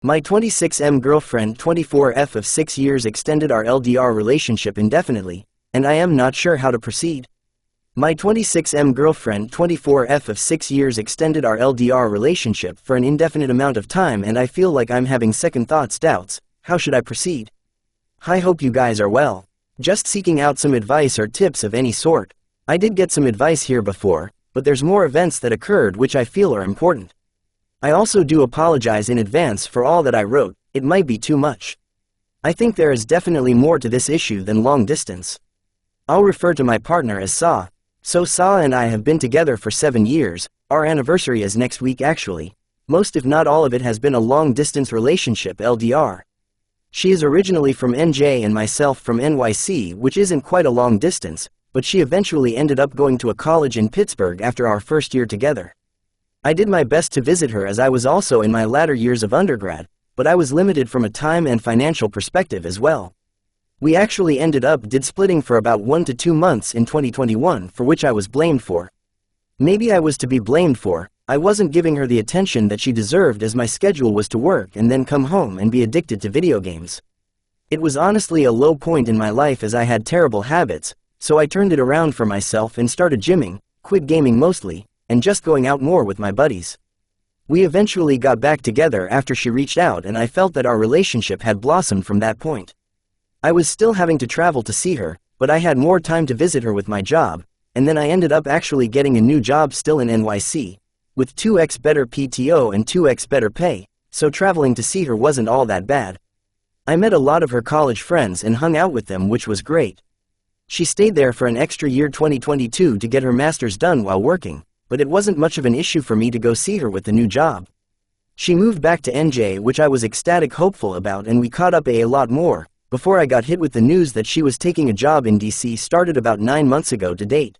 My 26M girlfriend 24F of 6 years extended our LDR relationship indefinitely, and I am not sure how to proceed. My 26M girlfriend 24F of 6 years extended our LDR relationship for an indefinite amount of time, and I feel like I'm having second thoughts, doubts. How should I proceed? I hope you guys are well. Just seeking out some advice or tips of any sort. I did get some advice here before, but there's more events that occurred which I feel are important. I also do apologize in advance for all that I wrote. It might be too much. I think there is definitely more to this issue than long distance. I'll refer to my partner as Sa. So Sa and I have been together for 7 years. Our anniversary is next week actually. Most if not all of it has been a long distance relationship, LDR. She is originally from NJ and myself from NYC, which isn't quite a long distance, but she eventually ended up going to a college in Pittsburgh after our first year together. I did my best to visit her as I was also in my latter years of undergrad, but I was limited from a time and financial perspective as well. We actually ended up splitting for about 1 to 2 months in 2021, for which I was blamed for. Maybe I was to be blamed for. I wasn't giving her the attention that she deserved, as my schedule was to work and then come home and be addicted to video games. It was honestly a low point in my life as I had terrible habits, so I turned it around for myself and started gymming, quit gaming mostly, and just going out more with my buddies. We eventually got back together after she reached out, and I felt that our relationship had blossomed from that point. I was still having to travel to see her, but I had more time to visit her with my job, and then I ended up actually getting a new job still in NYC, with 2x better PTO and 2x better pay, so traveling to see her wasn't all that bad. I met a lot of her college friends and hung out with them, which was great. She stayed there for an extra year 2022 to get her master's done while working, but it wasn't much of an issue for me to go see her with the new job. She moved back to NJ, which I was ecstatic hopeful about, and we caught up a lot more, before I got hit with the news that she was taking a job in DC started about 9 months ago to date.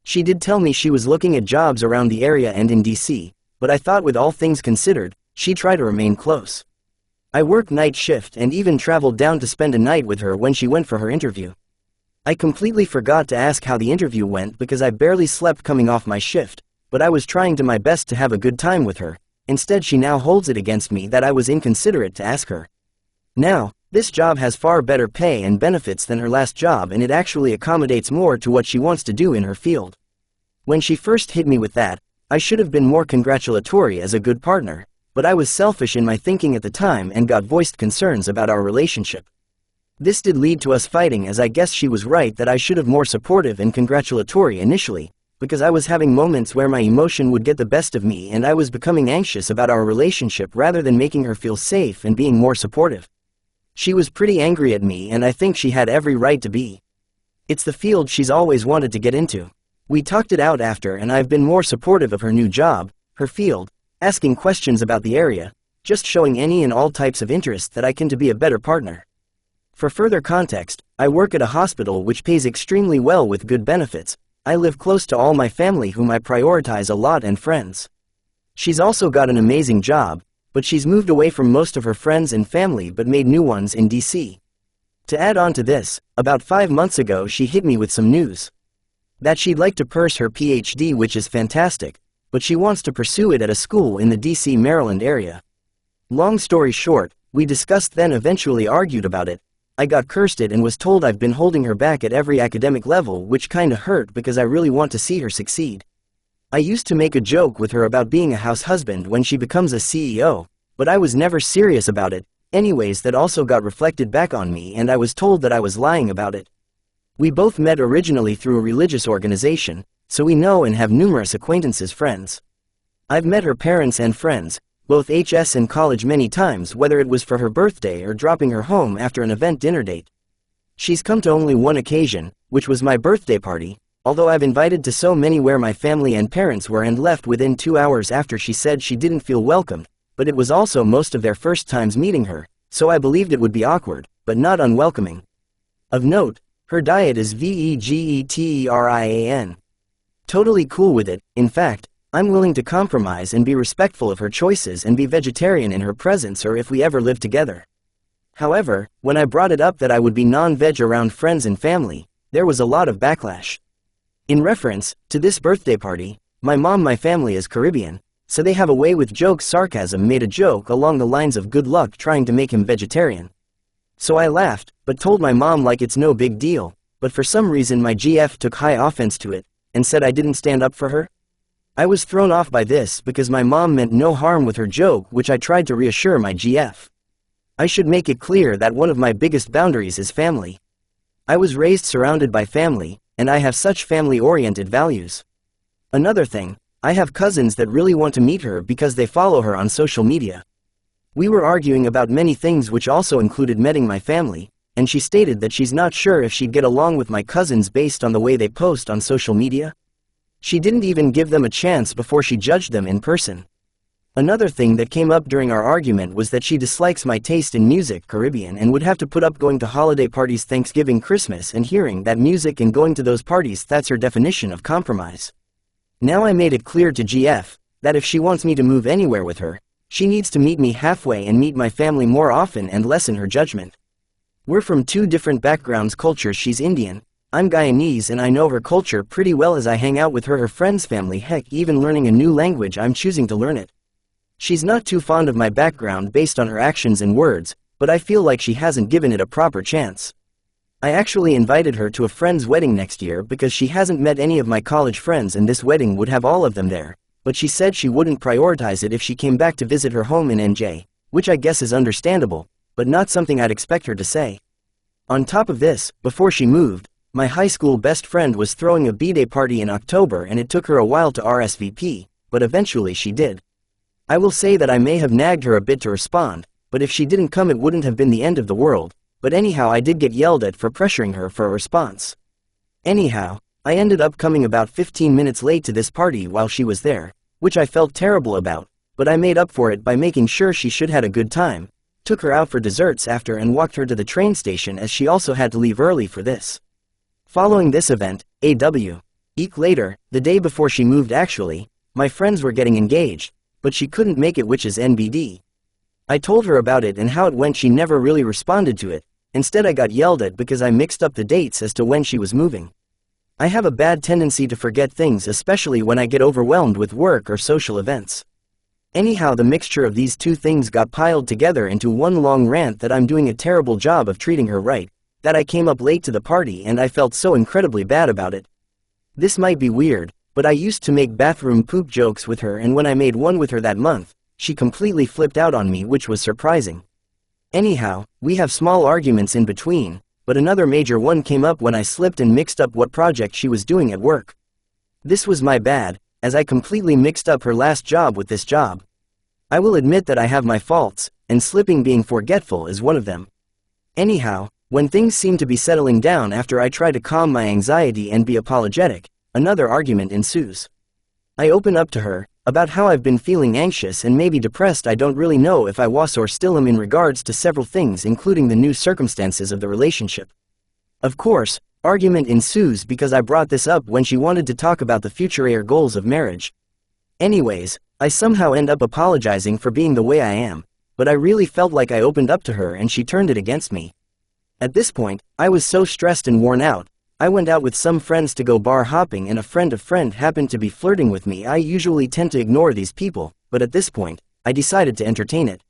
She did tell me she was looking at jobs around the area and in DC, but I thought with all things considered, she'd try to remain close. I worked night shift and even traveled down to spend a night with her when she went for her interview. I completely forgot to ask how the interview went because I barely slept coming off my shift, but I was trying to my best to have a good time with her. Instead, she now holds it against me that I was inconsiderate to ask her. Now, this job has far better pay and benefits than her last job, and it actually accommodates more to what she wants to do in her field. When she first hit me with that, I should have been more congratulatory as a good partner, but I was selfish in my thinking at the time and got voiced concerns about our relationship. This did lead to us fighting, as I guess she was right that I should have more supportive and congratulatory initially, because I was having moments where my emotion would get the best of me and I was becoming anxious about our relationship rather than making her feel safe and being more supportive. She was pretty angry at me, and I think she had every right to be. It's the field she's always wanted to get into. We talked it out after, and I've been more supportive of her new job, her field, asking questions about the area, just showing any and all types of interest that I can to be a better partner. For further context, I work at a hospital which pays extremely well with good benefits. I live close to all my family, whom I prioritize a lot, and friends. She's also got an amazing job, but she's moved away from most of her friends and family but made new ones in DC. To add on to this, about 5 months ago she hit me with some news. That she'd like to pursue her PhD, which is fantastic, but she wants to pursue it at a school in the DC, Maryland area. Long story short, we discussed, then eventually argued about it. I got cursed it and was told I've been holding her back at every academic level, which kinda hurt because I really want to see her succeed. I used to make a joke with her about being a house husband when she becomes a CEO, but I was never serious about it. Anyways, that also got reflected back on me, and I was told that I was lying about it. We both met originally through a religious organization, so we know and have numerous acquaintances, friends. I've met her parents and friends, both HS and college, many times, whether it was for her birthday or dropping her home after an event dinner date. She's come to only one occasion, which was my birthday party, although I've invited to so many where my family and parents were, and left within 2 hours after she said she didn't feel welcomed, but it was also most of their first times meeting her, so I believed it would be awkward, but not unwelcoming. Of note, her diet is vegetarian. Totally cool with it. In fact, I'm willing to compromise and be respectful of her choices and be vegetarian in her presence or if we ever live together. However, when I brought it up that I would be non-veg around friends and family, there was a lot of backlash. In reference to this birthday party, my family is Caribbean, so they have a way with jokes. Sarcasm made a joke along the lines of good luck trying to make him vegetarian. So I laughed, but told my mom like it's no big deal, but for some reason my GF took high offense to it, and said I didn't stand up for her. I was thrown off by this because my mom meant no harm with her joke, which I tried to reassure my GF. I should make it clear that one of my biggest boundaries is family. I was raised surrounded by family, and I have such family-oriented values. Another thing, I have cousins that really want to meet her because they follow her on social media. We were arguing about many things which also included meeting my family, and she stated that she's not sure if she'd get along with my cousins based on the way they post on social media. She didn't even give them a chance before she judged them in person. Another thing that came up during our argument was that she dislikes my taste in music, Caribbean, and would have to put up going to holiday parties, Thanksgiving, Christmas, and hearing that music and going to those parties. That's her definition of compromise. Now I made it clear to GF that if she wants me to move anywhere with her, she needs to meet me halfway and meet my family more often and lessen her judgment. We're from two different backgrounds, cultures. She's Indian, I'm Guyanese, and I know her culture pretty well as I hang out with her friends' family. Heck, even learning a new language, I'm choosing to learn it. She's not too fond of my background based on her actions and words, but I feel like she hasn't given it a proper chance. I actually invited her to a friend's wedding next year because she hasn't met any of my college friends and this wedding would have all of them there, but she said she wouldn't prioritize it if she came back to visit her home in NJ, which I guess is understandable, but not something I'd expect her to say. On top of this, before she moved, my high school best friend was throwing a B-Day party in October and it took her a while to RSVP, but eventually she did. I will say that I may have nagged her a bit to respond, but if she didn't come it wouldn't have been the end of the world, but anyhow I did get yelled at for pressuring her for a response. Anyhow, I ended up coming about 15 minutes late to this party while she was there, which I felt terrible about, but I made up for it by making sure she should had a good time, took her out for desserts after and walked her to the train station as she also had to leave early for this. Following this event, a week later, the day before she moved actually, my friends were getting engaged, but she couldn't make it, which is NBD. I told her about it and how it went. She never really responded to it. Instead I got yelled at because I mixed up the dates as to when she was moving. I have a bad tendency to forget things, especially when I get overwhelmed with work or social events. Anyhow, the mixture of these two things got piled together into one long rant that I'm doing a terrible job of treating her right, that I came up late to the party and I felt so incredibly bad about it. This might be weird, but I used to make bathroom poop jokes with her, and when I made one with her that month, she completely flipped out on me, which was surprising. Anyhow, we have small arguments in between, but another major one came up when I slipped and mixed up what project she was doing at work. This was my bad, as I completely mixed up her last job with this job. I will admit that I have my faults, and slipping being forgetful is one of them. Anyhow, when things seem to be settling down after I try to calm my anxiety and be apologetic, another argument ensues. I open up to her about how I've been feeling anxious and maybe depressed. I don't really know if I was or still am in regards to several things, including the new circumstances of the relationship. Of course, argument ensues because I brought this up when she wanted to talk about the future goals of marriage. Anyways, I somehow end up apologizing for being the way I am, but I really felt like I opened up to her and she turned it against me. At this point, I was so stressed and worn out. I went out with some friends to go bar hopping and a friend of friend happened to be flirting with me. I usually tend to ignore these people, but at this point, I decided to entertain it.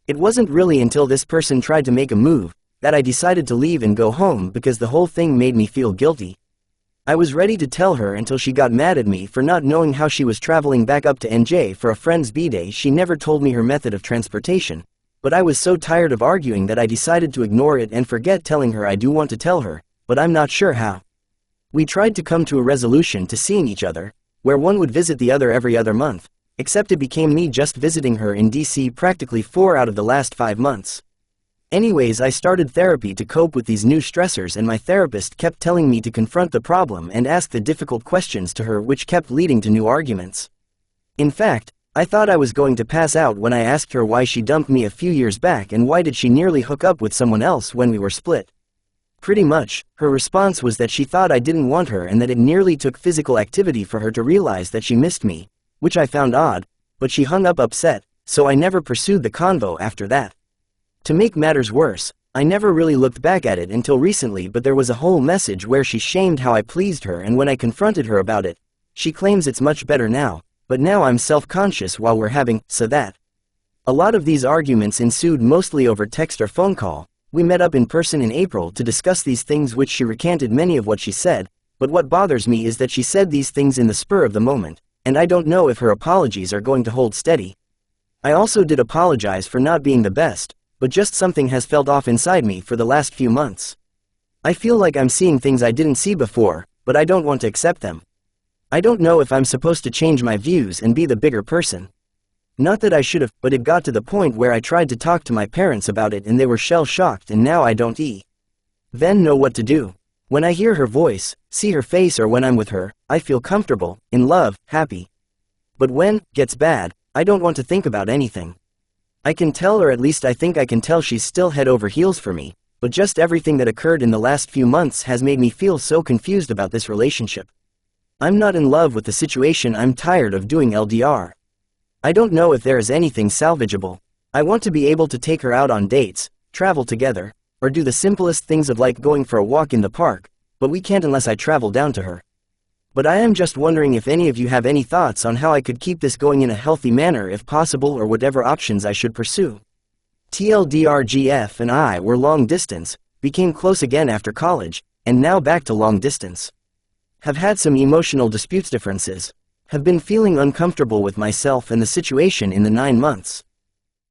It wasn't really until this person tried to make a move that I decided to leave and go home because the whole thing made me feel guilty. I was ready to tell her until she got mad at me for not knowing how she was traveling back up to NJ for a friend's B-Day. She never told me her method of transportation, but I was so tired of arguing that I decided to ignore it and forget telling her I do want to tell her, but I'm not sure how. We tried to come to a resolution to seeing each other, where one would visit the other every other month, except it became me just visiting her in DC practically 4 out of the last 5 months. Anyways, I started therapy to cope with these new stressors, and my therapist kept telling me to confront the problem and ask the difficult questions to her, which kept leading to new arguments. In fact, I thought I was going to pass out when I asked her why she dumped me a few years back and why did she nearly hook up with someone else when we were split. Pretty much, her response was that she thought I didn't want her and that it nearly took physical activity for her to realize that she missed me, which I found odd, but she hung up upset, so I never pursued the convo after that. To make matters worse, I never really looked back at it until recently, but there was a whole message where she shamed how I pleased her, and when I confronted her about it, she claims it's much better now, but now I'm self-conscious while we're having, so that. A lot of these arguments ensued mostly over text or phone call. We met up in person in April to discuss these things, which she recanted many of what she said, but what bothers me is that she said these things in the spur of the moment, and I don't know if her apologies are going to hold steady. I also did apologize for not being the best, but just something has felt off inside me for the last few months. I feel like I'm seeing things I didn't see before, but I don't want to accept them. I don't know if I'm supposed to change my views and be the bigger person. Not that I should have, but it got to the point where I tried to talk to my parents about it and they were shell-shocked, and now I don't then know what to do. When I hear her voice, see her face, or when I'm with her, I feel comfortable, in love, happy. But when it gets bad, I don't want to think about anything. I can tell, or at least I think I can tell, she's still head over heels for me, but just everything that occurred in the last few months has made me feel so confused about this relationship. I'm not in love with the situation. I'm tired of doing LDR. I don't know if there is anything salvageable. I want to be able to take her out on dates, travel together, or do the simplest things of like going for a walk in the park, but we can't unless I travel down to her. But I am just wondering if any of you have any thoughts on how I could keep this going in a healthy manner if possible, or whatever options I should pursue. TLDR: and I were long distance, became close again after college, and now back to long distance. Have had some emotional disputes, differences. Have been feeling uncomfortable with myself and the situation in the 9 months.